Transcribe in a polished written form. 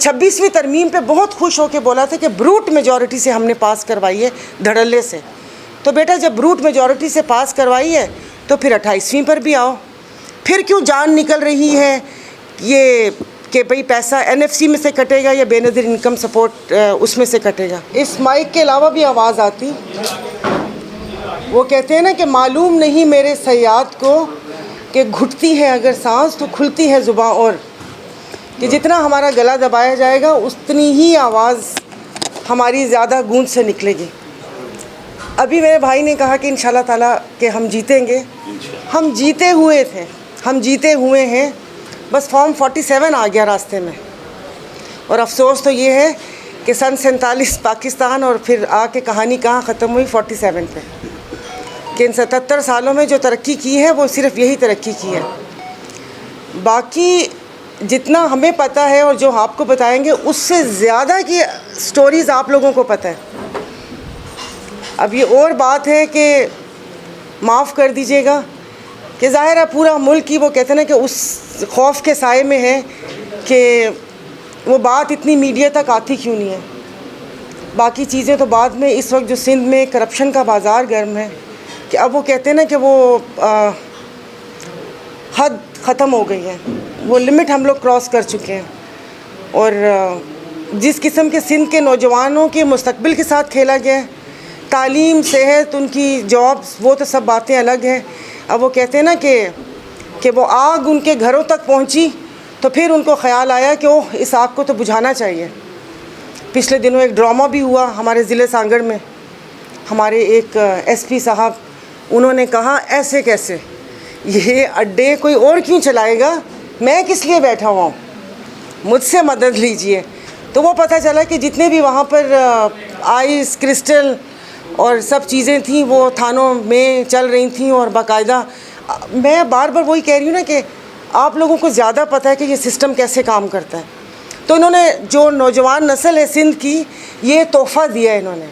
26वीं तरमीम पे बहुत खुश होकर बोला था कि ब्रूट मेजॉरिटी से हमने पास करवाई है, धड़ल्ले से। तो बेटा जब ब्रूट मेजॉरिटी से पास करवाई है तो फिर 28वीं पर भी आओ। फिर क्यों जान निकल रही है ये कि भाई पैसा NFC में से कटेगा या बेनज़ीर इनकम सपोर्ट उसमें से कटेगा। इस माइक के अलावा भी आवाज़ आती, वो कहते हैं ना कि मालूम नहीं मेरे सयाद को कि घुटती है अगर सांस तो खुलती है ज़ुबां, और कि जितना हमारा गला दबाया जाएगा उतनी ही आवाज़ हमारी ज़्यादा गूंज से निकलेगी। अभी मेरे भाई ने कहा कि इंशाल्लाह ताला कि हम जीतेंगे। हम जीते हुए थे, हम जीते हुए हैं, बस फॉर्म 47 आ गया रास्ते में। और अफसोस तो ये है कि सन 47 पाकिस्तान और फिर आके कहानी कहाँ ख़त्म हुई 47 पे, कि इन 77 सालों में जो तरक्की की है वो सिर्फ़ यही तरक्की की है। बाकी जितना हमें पता है और जो आपको बताएंगे उससे ज़्यादा की स्टोरीज़ आप लोगों को पता है। अब ये और बात है कि माफ़ कर दीजिएगा कि ज़ाहिर है पूरा मुल्क ही वो कहते हैं ना कि उस खौफ के साए में है कि वो बात इतनी मीडिया तक आती क्यों नहीं है। बाकी चीज़ें तो बाद में, इस वक्त जो सिंध में करप्शन का बाज़ार गर्म है कि अब वो कहते हैं ना कि वो हद ख़त्म हो गई है, वो लिमिट हम लोग क्रॉस कर चुके हैं। और जिस किस्म के सिंध के नौजवानों के मुस्तकबिल के साथ खेला गया है, तालीम, सेहत, उनकी जॉब्स, वो तो सब बातें अलग हैं। अब वो कहते हैं ना कि वो आग उनके घरों तक पहुंची तो फिर उनको ख़्याल आया कि ओह इस आग को तो बुझाना चाहिए। पिछले दिनों एक ड्रामा भी हुआ हमारे ज़िले सांगड़ में। हमारे एक SP साहब, उन्होंने कहा ऐसे कैसे, ये अड्डे कोई और क्यों चलाएगा, मैं किस लिए बैठा हुआ हूँ, मुझसे मदद लीजिए। तो वो पता चला कि जितने भी वहाँ पर आइस, क्रिस्टल और सब चीज़ें थीं वो थानों में चल रही थीं। और बाकायदा मैं बार बार वही कह रही हूँ ना कि आप लोगों को ज़्यादा पता है कि ये सिस्टम कैसे काम करता है। तो इन्होंने, जो नौजवान नस्ल है सिंध की, ये तोहफ़ा दिया है इन्होंने।